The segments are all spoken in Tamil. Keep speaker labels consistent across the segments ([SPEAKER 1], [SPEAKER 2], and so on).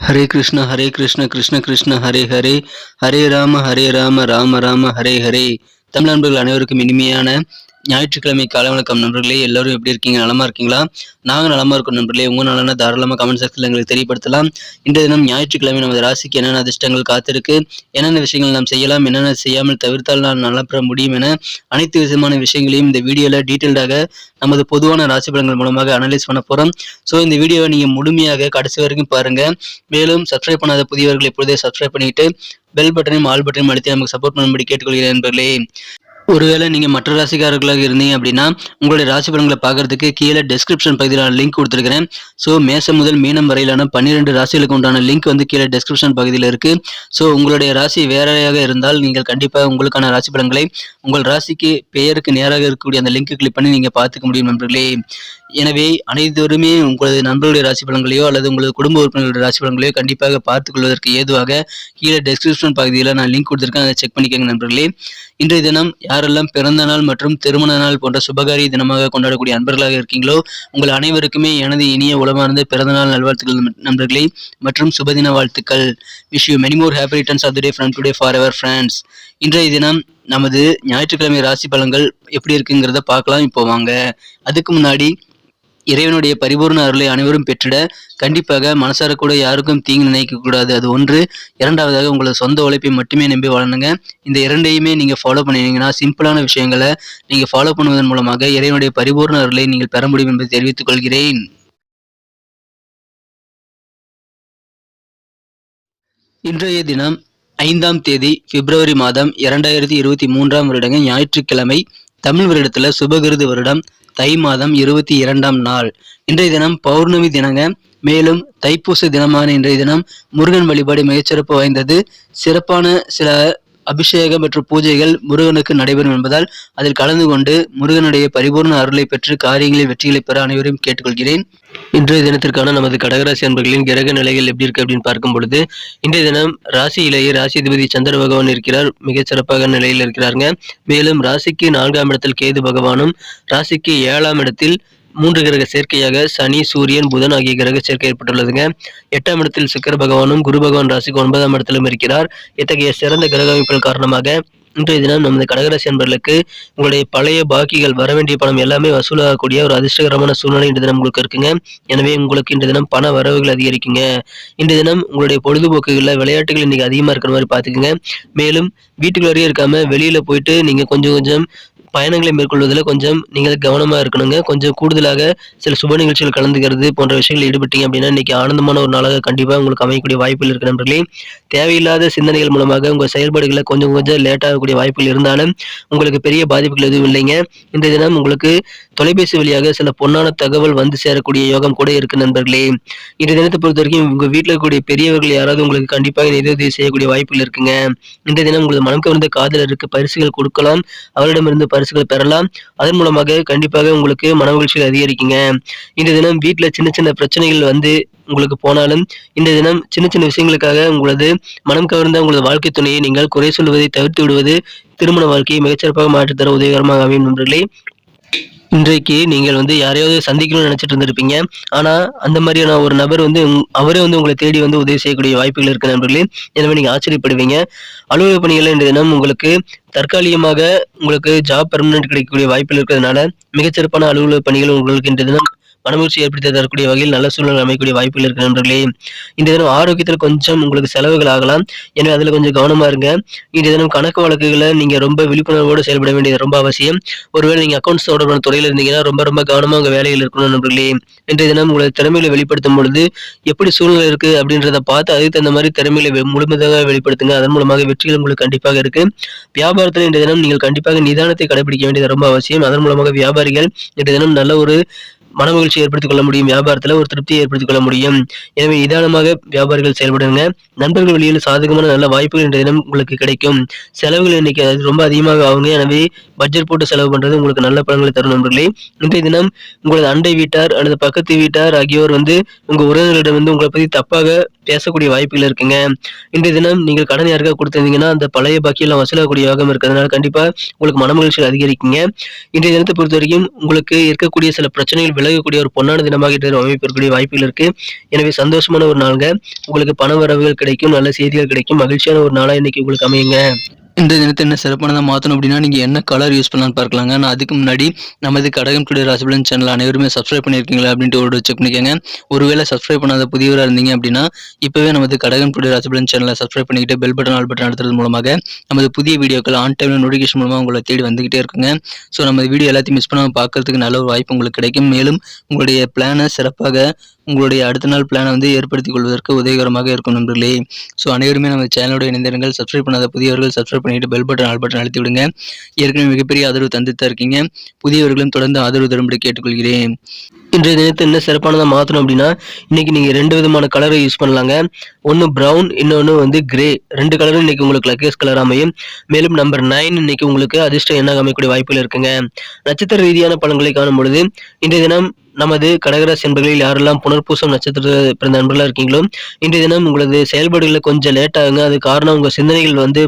[SPEAKER 1] ஹரே கிருஷ்ண கிருஷ்ண கிருஷ்ண ஹரே ஹரே, ஹரே ராம ராம ராம ஹரே ஹரே. தமிழ் நண்பர்கள் அனைவருக்கும் இனிமையான ஞாயிற்றுக்கிழமை காலை வணக்கம் நண்பர்களே. எல்லாரும் எப்படி இருக்கீங்க? நலமா இருக்கீங்களா? நாங்கள் நலமா இருக்கோம் நண்பர்களே. உங்க நலனா தாராளமாக கமெண்ட் செக்ஷனில் எங்களுக்கு தெரியப்படுத்தலாம். இன்றைய தினம் ஞாயிற்றுக்கிழமை நமது ராசிக்கு என்னென்ன அதிர்ஷ்டங்கள் காத்திருக்கு, என்னென்ன விஷயங்கள் நாம் செய்யலாம், என்னென்ன செய்யாமல் தவிர்த்தால் நான் நல்லா பெற முடியும் என அனைத்து விதமான விஷயங்களையும் இந்த வீடியோவில் டீட்டெயில்டாக நமது பொதுவான ராசி பலன்கள் மூலமாக அனலைஸ் பண்ண போகிறோம். ஸோ இந்த வீடியோவை நீங்கள் முழுமையாக கடைசி வரைக்கும் பாருங்க. மேலும் சப்ஸ்கிரைப் பண்ணாத புதியவர்கள் இப்பொழுதே சப்ஸ்கிரைப் பண்ணிட்டு பெல் பட்டனையும் ஆல் பட்டனையும் அழுத்தி நமக்கு சப்போர்ட் பண்ணும்படி கேட்டுக்கொள்கிறேன் நண்பர்களே. ஒருவேளை நீங்கள் மற்ற ராசிக்காரர்களாக இருந்தீங்க அப்படின்னா உங்களுடைய ராசி பலன்களை பார்க்கறதுக்கு கீழே டெஸ்கிரிப்ஷன் பகுதியில் லிங்க் கொடுத்துருக்கிறேன். ஸோ மேசம் முதல் மீனம் வரையிலான 12 ராசிகளுக்கு உண்டான லிங்க் வந்து கீழே டெஸ்கிரிப்ஷன் பகுதியில் இருக்குது. ஸோ உங்களுடைய ராசி வேறையாக இருந்தால் நீங்கள் கண்டிப்பாக உங்களுக்கான ராசி பலன்களை உங்கள் ராசிக்கு பெயருக்கு நேராக இருக்கக்கூடிய அந்த லிங்க் கிளிக் பண்ணி நீங்கள் பார்த்துக்க முடியும் நண்பர்களே. எனவே அனைவருமே உங்களது நண்பர்களுடைய ராசி பலன்களையோ அல்லது உங்களது குடும்ப உறுப்பினர்களுடைய ராசி பலன்களையோ கண்டிப்பாக பார்த்துக் கொள்வதற்கு ஏதுவாக கீழே டெஸ்கிரிப்ஷன் பகுதியில் நான் லிங்க் கொடுத்துருக்கேன், அதை செக் பண்ணிக்கோங்க நண்பர்களே. இன்றைய தினம் யாரெல்லாம் பிறந்த நாள் மற்றும் திருமண நாள் போன்ற சுபகாரிய தினமாக கொண்டாடக்கூடிய அன்பர்களாக இருக்கீங்களோ உங்கள் அனைவருக்குமே எனது இனிய உளமார்ந்த பிறந்தநாள் நல்வாழ்த்துக்கள் நண்பர்களே மற்றும் சுபதின வாழ்த்துக்கள். Wish you many more happy returns of the day from today for ever friends. இன்றைய தினம் நமது ஞாயிற்றுக்கிழமை ராசி பலன்கள் எப்படி இருக்குங்கிறத பார்க்கலாம். இப்போ வாங்க. அதுக்கு முன்னாடி இறைவனுடைய பரிபூர்ண அருளை அனைவரும் பெற்றிட கண்டிப்பாக மனசார கூட யாருக்கும் தீங்கு நினைக்க கூடாது. அது ஒன்று. இரண்டாவதாக உங்களது சொந்த உழைப்பை மட்டுமே நம்பி வாழணுங்க. இந்த இரண்டையுமே நீங்க ஃபாலோ பண்ணினீங்கன்னா சிம்பிளான விஷயங்களை நீங்க ஃபாலோ பண்ணுவதன் மூலமாக இறைவனுடைய பரிபூர்ண அருளை நீங்கள் பெற முடியும் என்பதை தெரிவித்துக் கொள்கிறேன். இன்றைய தினம் 5ஆம் தேதி பிப்ரவரி மாதம் 2023ஆம் வருடங்க ஞாயிற்றுக்கிழமை. தமிழ் வருடத்துல சுபகிருது வருடம் தை மாதம் 22ஆம் நாள். இன்றைய தினம் பௌர்ணமி தினங்க. மேலும் தைப்பூச தினமான இன்றைய தினம் முருகன் வழிபாடு மிகச்சிறப்பு வாய்ந்தது. சிறப்பான சில அபிஷேகம் மற்றும் பூஜைகள் முருகனுக்கு நடைபெறும் என்பதால் அதில் கலந்து கொண்டு முருகனுடைய பரிபூர்ண அருளை பெற்று காரியங்களில் வெற்றிகளை பெற அனைவரையும் கேட்டுக்கொள்கிறேன். இன்றைய தினத்திற்கான நமது கடகராசி அன்பர்களின் கிரக நிலைகள் எப்படி இருக்கு அப்படின்னு பார்க்கும் பொழுது இன்றைய தினம் ராசியிலேயே ராசிதிபதி சந்திர பகவான் இருக்கிறார், மிகச் சிறப்பாக நிலையில் இருக்கிறாருங்க. மேலும் ராசிக்கு 4ஆம் இடத்தில் கேது பகவானும், ராசிக்கு 7ஆம் இடத்தில் 3 கிரக சேர்க்கையாக சனி, சூரியன், புதன் ஆகிய கிரக சேர்க்கை ஏற்பட்டுள்ளதுங்க. 8ஆம் இடத்தில் சுக்கிர பகவானும், குரு பகவான் ராசிக்கு 9ஆம் இடத்திலும் இருக்கிறார். இத்தகைய சிறந்த கிரக அமைப்புகள் காரணமாக இன்றைய தினம் நமது கடகராசி அன்பர்களுக்கு உங்களுடைய பழைய பாக்கிகள், வர வேண்டிய பணம் எல்லாமே வசூலாகக்கூடிய ஒரு அதிர்ஷ்டகரமான சூழ்நிலை இன்றைய தினம் உங்களுக்கு இருக்குங்க. எனவே உங்களுக்கு இன்றைய தினம் பண வரவுகள் அதிகரிக்குங்க. இன்றைய தினம் உங்களுடைய பொழுதுபோக்குகளில் விளையாட்டுகள் இன்னைக்கு அதிகமாக இருக்கிற மாதிரி பார்த்துக்குங்க. மேலும் வீட்டுக்குள்ளேயே இருக்காம வெளியில போயிட்டு நீங்க கொஞ்சம் பயணங்களை மேற்கொள்வதில் கொஞ்சம் நீங்கள் கவனமாக இருக்கணுங்க. கொஞ்சம் கூடுதலாக சில சுப நிகழ்ச்சிகள் கலந்துக்கிறது போன்ற விஷயங்கள் ஈடுபட்டீங்க அப்படின்னா இன்னைக்கு ஆனந்தமான ஒரு நாளாக கண்டிப்பாக உங்களுக்கு அமையக்கூடிய வாய்ப்புகள் இருக்கு நண்பர்களே. தேவையில்லாத சிந்தனைகள் மூலமாக உங்கள் செயல்பாடுகளை கொஞ்சம் லேட் ஆகக்கூடிய வாய்ப்புகள் இருந்தாலும் உங்களுக்கு பெரிய பாதிப்புகள் எதுவும் இல்லைங்க. இன்றைய தினம் உங்களுக்கு தொலைபேசி வழியாக சில பொன்னான தகவல் வந்து சேரக்கூடிய யோகம் கூட இருக்கு நண்பர்களே. இன்றைய தினத்தை பொறுத்த வரைக்கும் உங்க வீட்டில் இருக்கக்கூடிய பெரியவர்கள் யாராவது உங்களுக்கு கண்டிப்பாக நிதி செய்யக்கூடிய வாய்ப்புகள் இருக்குங்க. இன்றைய தினம் உங்களது மனம் கவர்ந்த காதலருக்கு பரிசுகள் கொடுக்கலாம், அவரிடமிருந்து பரிசுகளை பெறலாம். அதன் மூலமாக கண்டிப்பாக உங்களுக்கு மனமகிழ்ச்சிகள் அதிகரிக்குங்க. இன்றைய தினம் வீட்டில் சின்ன சின்ன பிரச்சனைகள் வந்து உங்களுக்கு போனாலும் இன்றைய தினம் சின்ன விஷயங்களுக்காக உங்களது மனம் கவர்ந்த உங்களது வாழ்க்கை துணையை நீங்கள் குறை சொல்வதை தவிர்த்து விடுவது திருமண வாழ்க்கையை மிகச்சிறப்பாக மாற்றித்தர உதவிகரமாக அமையும் நண்பர்களே. இன்றைக்கு நீங்கள் வந்து யாரையாவது சந்திக்கணும்னு நினைச்சிட்டு இருந்திருப்பீங்க. ஆனா அந்த மாதிரியான ஒரு நபர் வந்து அவரே வந்து உங்களை தேடி வந்து உதவி செய்யக்கூடிய வாய்ப்புகள் இருக்கு நண்பர்களே. எனவே நீங்க ஆச்சரியப்படுவீங்க. அலுவலக பணிகள் இன்றைய தினம் உங்களுக்கு தற்காலிகமாக உங்களுக்கு ஜாப் பெர்மனன்ட் கிடைக்கக்கூடிய வாய்ப்புகள் இருக்கிறதுனால மிகச்சிறப்பான அலுவலக பணிகள் உங்களுக்கு இன்றைய தினம் மனமகிழ்ச்சி ஏற்படுத்தி தரக்கூடிய வகையில் நல்ல சூழ்நிலை அமைக்கக்கூடிய வாய்ப்புகள் இருக்கு நண்பர்களே. இன்றைய தினம் ஆரோக்கியத்தில் கொஞ்சம் உங்களுக்கு செலவுகள் ஆகலாம், எனவே அதுல கொஞ்சம் கவனமா இருங்க. இன்றைய தினம் கணக்கு வழக்குகளை நீங்க ரொம்ப விழிப்புணர்வோடு செயல்பட வேண்டியது ரொம்ப அவசியம். ஒருவேளை நீங்க அக்கௌண்ட்ஸ் தொடர்பான துறையில் இருந்தீங்கன்னா ரொம்ப கவனமா உங்க வேலைகள் இருக்கணும் நண்பர்களே. இன்றைய தினம் உங்களது திறமைகளை வெளிப்படுத்தும் பொழுது எப்படி சூழ்நிலை இருக்கு அப்படின்றத பார்த்து அதுக்கு தகுந்த மாதிரி திறமைகளை முழுமையாக வெளிப்படுத்துங்க. அதன் மூலமாக வெற்றிகள் உங்களுக்கு கண்டிப்பாக இருக்கு. வியாபாரத்தில் இன்றைய தினம் நீங்கள் கண்டிப்பாக நிதானத்தை கடைபிடிக்க வேண்டியது ரொம்ப அவசியம். அதன் மூலமாக வியாபாரிகள் இன்றைய தினம் நல்ல ஒரு மனமகிழ்ச்சி ஏற்படுத்திக் கொள்ள முடியும், வியாபாரத்துல ஒரு திருப்தியை ஏற்படுத்திக் கொள்ள முடியும். எனவே நிதானமாக வியாபாரிகள் செயல்படுங்க. நண்பர்கள் வெளியில் சாதகமான நல்ல வாய்ப்புகள் இன்றைய தினம் உங்களுக்கு கிடைக்கும். செலவுகள் இன்னைக்கு ரொம்ப அதிகமாக ஆகுங்க. எனவே பட்ஜெட் போட்டு செலவு பண்றது உங்களுக்கு நல்ல பலன்களை தரும் நண்பர்களே. இன்றைய தினம் உங்களது அண்டை வீட்டார் அல்லது பக்கத்து வீட்டார் ஆகியோர் வந்து உங்க உறவினர்களிடம் வந்து உங்களை பத்தி தப்பாக பேசக்கூடிய வாய்ப்புகள் இருக்குங்க. இன்றைய தினம் நீங்கள் கடன் யாருக்காக கொடுத்திருந்தீங்கன்னா அந்த பழைய பாக்கியெல்லாம் வசூலாகக்கூடிய யோகம் இருக்கிறதுனால கண்டிப்பா உங்களுக்கு மனமகிழ்ச்சி அதிகரிக்குங்க. இன்றைய தினத்தை பொறுத்த வரைக்கும் உங்களுக்கு இருக்கக்கூடிய சில பிரச்சனைகள் விலகக்கூடிய ஒரு பொன்னான தினமாக இன்றைய தினம் அமைப்பு இருக்கக்கூடிய வாய்ப்புகள் இருக்கு. எனவே சந்தோஷமான ஒரு நாளுங்க. உங்களுக்கு பண வரவுகள் கிடைக்கும், நல்ல செய்திகள் கிடைக்கும், மகிழ்ச்சியான ஒரு நாளா இன்னைக்கு உங்களுக்கு அமையுங்க. இந்த தினத்தை என்ன சிறப்பானதா மாத்தணும் அப்படின்னா, நீங்க என்ன கலர் யூஸ் பண்ணலாம்னு பார்க்கலாங்க. ஆனா அதுக்கு முன்னாடி நமது கடகம் டுடே ராசி பலன் சேனல் அனைவருமே சப்ஸ்கிரைப் பண்ணியிருக்கீங்களா அப்படின்ட்டு ஒரு செக் பண்ணிக்கோங்க. ஒருவேளை சப்ஸ்கிரைப் பண்ணாத புதியவரா இருந்தீங்க அப்படின்னா, இப்பவே நமது கடகம் டுடே ராசி பலன் சேனலை சப்ஸ்கிரைப் பண்ணிக்கிட்டு பெல் பட்டன் ஆல் பட்டன் அழுத்துறது மூலமாக நமது புதிய வீடியோக்கள் ஆன் டைம்ல நோட்டிஃபிகேஷன் மூலமா உங்களை தேடி வந்துகிட்டே இருக்குங்க. ஸோ நம்ம வீடியோ எல்லாத்தையும் மிஸ் பண்ணாம பார்க்கறதுக்கு நல்ல ஒரு வாய்ப்பு உங்களுக்கு கிடைக்கும். மேலும் உங்களுடைய பிளானை சிறப்பாக உங்களுடைய அடுத்த நாள் பிளானை வந்து ஏற்படுத்திக் கொள்வதற்கு உதவிகரமாக இருக்கும் நண்பர்களே. ஸோ அனைவருமே நம்ம சேனலோட இணைந்திருங்கள். சப்ஸ்கிரைப் பண்ணாத புதியவர்கள் சப்ஸ்கிரைப் பண்ணிட்டு பெல் பட்டன் ஆல் பட்டன் அழுத்தி விடுங்க. ஏற்கனவே மிகப்பெரிய ஆதரவு தந்துட்டு இருக்கீங்க. புதியவர்களும் தொடர்ந்து ஆதரவு தரும்படி கேட்டுக்கொள்கிறேன். இன்றைய தினத்தை என்ன சிறப்பானதா மாற்றணும் அப்படின்னா, இன்னைக்கு நீங்க 2 விதமான கலரை யூஸ் பண்ணலாங்க. ஒன்று ப்ரௌன், இன்னொன்று வந்து கிரே. 2 கலரும் இன்னைக்கு உங்களுக்கு லக்கேஸ் கலர் அமையும். மேலும் நம்பர் 9 இன்னைக்கு உங்களுக்கு அதிர்ஷ்ட எண்ணாக அமையக்கூடிய வாய்ப்புகள் இருக்குங்க. நட்சத்திர ரீதியான பலன்களை காணும் பொழுது இன்றைய தினம் நமது கடகராசி என்பர்களில் யாரெல்லாம் புனர்பூசம் நட்சத்திரத்தில் பிறந்த நண்பர்களாக இருக்கீங்களோ, இன்றைய தினம் உங்களது செயல்பாடுகளில் கொஞ்சம் லேட் ஆகுங்க. அது காரணம் உங்கள் சிந்தனைகள் வந்து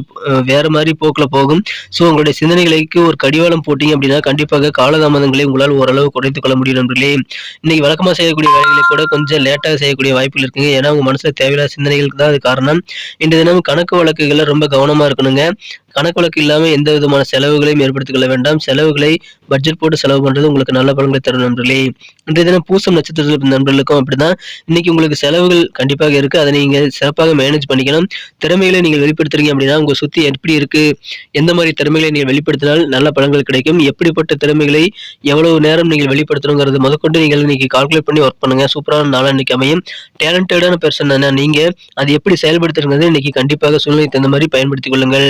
[SPEAKER 1] வேற மாதிரி போக்கில் போகும். ஸோ உங்களுடைய சிந்தனைகளுக்கு ஒரு கடிவாளம் போட்டீங்க அப்படின்னா கண்டிப்பாக காலதாமதங்களை உங்களால் ஓரளவு குறைத்துக் கொள்ள முடியும் நண்பர்களே. இன்னைக்கு வழக்கமாக செய்யக்கூடிய வேலைகளை கூட கொஞ்சம் லேட்டாக செய்யக்கூடிய வாய்ப்புகள் இருக்குங்க. ஏன்னா உங்க மனசுல தேவையில்லாத சிந்தனைகளுக்கு தான் அது காரணம். இன்றைய தினம் கணக்கு வழக்குகளை ரொம்ப கவனமா இருக்கணுங்க. கணக்கு வழக்கு இல்லாம எந்த விதமான செலவுகளையும் ஏற்படுத்திக் கொள்ள வேண்டாம். செலவுகளை பட்ஜெட் போட்டு செலவு பண்றது உங்களுக்கு நல்ல பலன்களை தரும் நண்பர்களே. இன்றைய தினம் பூசம் நட்சத்திரத்தில் இருந்த நண்பர்களுக்கும் அப்படிதான். இன்னைக்கு உங்களுக்கு செலவுகள் கண்டிப்பாக இருக்கு. அதை நீங்க சிறப்பாக மேனேஜ் பண்ணிக்கணும். திறமைகளை நீங்கள் வெளிப்படுத்துறீங்க அப்படின்னா உங்க சுத்தி எப்படி இருக்கு, எந்த மாதிரி திறமைகளை நீங்கள் வெளிப்படுத்தினால் நல்ல பலன்கள் கிடைக்கும், எப்படிப்பட்ட திறமைகளை எவ்வளவு நேரம் நீங்கள் வெளிப்படுத்தணுங்கிறது முதற்கொண்டு நீங்கள் இன்னைக்கு கால்குலேட் பண்ணி ஒர்க் பண்ணுங்க. சூப்பரான நாளா இன்னைக்கு அமையும். டேலண்டடான பெர்சன் தானே நீங்க, அது எப்படி செயல்படுத்துறது இன்னைக்கு கண்டிப்பாக சூழ்நிலைக்கு தகுந்த மாதிரி பயன்படுத்திக் கொள்ளுங்கள்.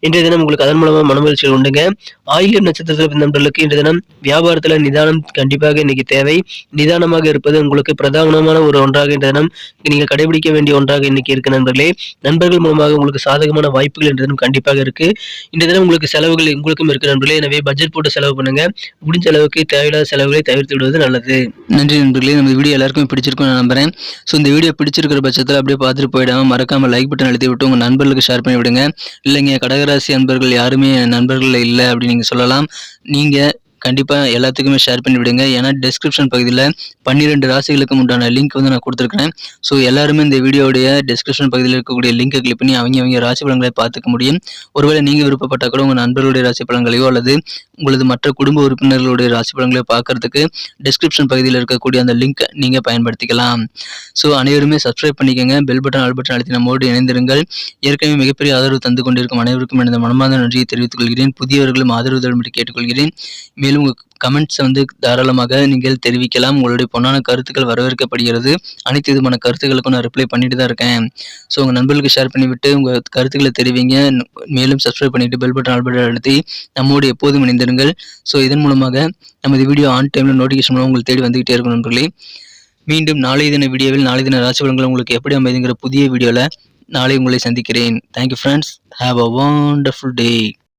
[SPEAKER 1] இன்றைய தினம் உங்களுக்கு அதன் மூலமா மனமகிழ்ச்சிகள் உண்டுங்க. ஆயில்யம் நட்சத்திரத்தில் பிறந்த நண்பர்களுக்கு இன்றைய தினம் வியாபாரத்துல நிதானம் கண்டிப்பாக இன்னைக்கு தேவை. நிதானமாக இருப்பது உங்களுக்கு பிரதானமான ஒரு ஒன்றாக இன்றைய தினம் நீங்க கடைபிடிக்க வேண்டிய ஒன்றாக இன்னைக்கு இருக்கு நண்பர்களே. நண்பர்கள் மூலமாக உங்களுக்கு சாதகமான வாய்ப்புகள் இன்றைய தினம் கண்டிப்பாக இருக்கு. இன்றைய தினம் உங்களுக்கு செலவுகள் உங்களுக்கும் இருக்கு நண்பர்களே. எனவே பட்ஜெட் போட்டு செலவு பண்ணுங்க. முடிஞ்ச அளவுக்கு தேவையில்லாத செலவுகளை தவிர்த்து விடுவது நல்லது. நன்றி நண்பர்களே. நம்ம வீடியோ எல்லாருக்கும் பிடிச்சிருக்கும் நான் நம்புறேன். ஸோ இந்த வீடியோ பிடிச்சிருக்கிற பட்சத்தில் அப்படியே பார்த்துட்டு போயிடாம மறக்காம லைக் பட்டன் அழுத்தி விட்டு உங்க நண்பர்களுக்கு ஷேர் பண்ணி விடுங்க. இல்லைங்க கடகராசி அன்பர்கள் யாருமே என் நண்பர்கள் இல்லை அப்படின்னு நீங்க சொல்லலாம். நீங்க கண்டிப்பா எல்லாத்துக்குமே ஷேர் பண்ணி விடுங்க. ஏன்னா டிஸ்கிரிப்ஷன் பகுதியில் 12 ராசிகளுக்கு உண்டான லிங்க் வந்து நான் கொடுத்துருக்கேன். ஸோ எல்லாருமே இந்த வீடியோடைய டிஸ்கிரிப்ஷன் பகுதியில் இருக்கக்கூடிய லிங்கை கிளிக் பண்ணி அவங்க ராசி பலன்களை பார்த்துக்க முடியும். ஒருவேளை நீங்க விருப்பப்பட்டால் கூட உங்க நண்பர்களுடைய ராசி பலன்களையோ அல்லது உங்களது மற்ற குடும்ப உறுப்பினர்களுடைய ராசி பலன்களை பார்க்கறதுக்கு டிஸ்கிரிப்ஷன் பகுதியில் இருக்கக்கூடிய அந்த லிங்க் நீங்க பயன்படுத்திக்கலாம். ஸோ அனைவருமே சப்ஸ்கிரைப் பண்ணிக்கோங்க. பெல் பட்டன் ஆல் பட்டன் அழுத்தி நம்மோடு இணைந்திருங்கள். ஏற்கனவே மிகப்பெரிய ஆதரவு தந்து கொண்டிருக்கும் அனைவருக்கும் எனது மனமார்ந்த நன்றியை தெரிவித்துக் கொள்கிறேன். புதியவர்களும் ஆதரவு தரும்படி கேட்டுக்கொள்கிறேன். மேலும் உங்கள் கமெண்ட்ஸ் வந்து தாராளமாக நீங்கள் தெரிவிக்கலாம். உங்களுடைய பொன்னான கருத்துக்கள் வரவேற்கப்படுகிறது. அனைத்து விதமான கருத்துக்களுக்கும் நான் ரிப்ளை பண்ணிட்டு தான் இருக்கேன். ஸோ உங்கள் நண்பர்களுக்கு ஷேர் பண்ணிவிட்டு உங்கள் கருத்துக்களை தெரிவிங்க. மேலும் சப்ஸ்கிரைப் பண்ணிட்டு பெல் பட்டன் ஆல் பட்டன் அழுத்தி நம்மோடு எப்போதும் இணைந்திருங்கள். ஸோ இதன் மூலமாக நமது வீடியோ ஆன் டைம்ல நோட்டிஃபிகேஷன் மூலம் உங்களுக்கு தேடி வந்துகிட்டே இருக்கும் நண்பர்களே. மீண்டும் நாளைய தின வீடியோவில் நாளை தின ராசி பலன்கள் உங்களுக்கு எப்படி அமைதுங்கிற புதிய வீடியோவில் நாளை உங்களை சந்திக்கிறேன். Thank you friends. Have a wonderful day.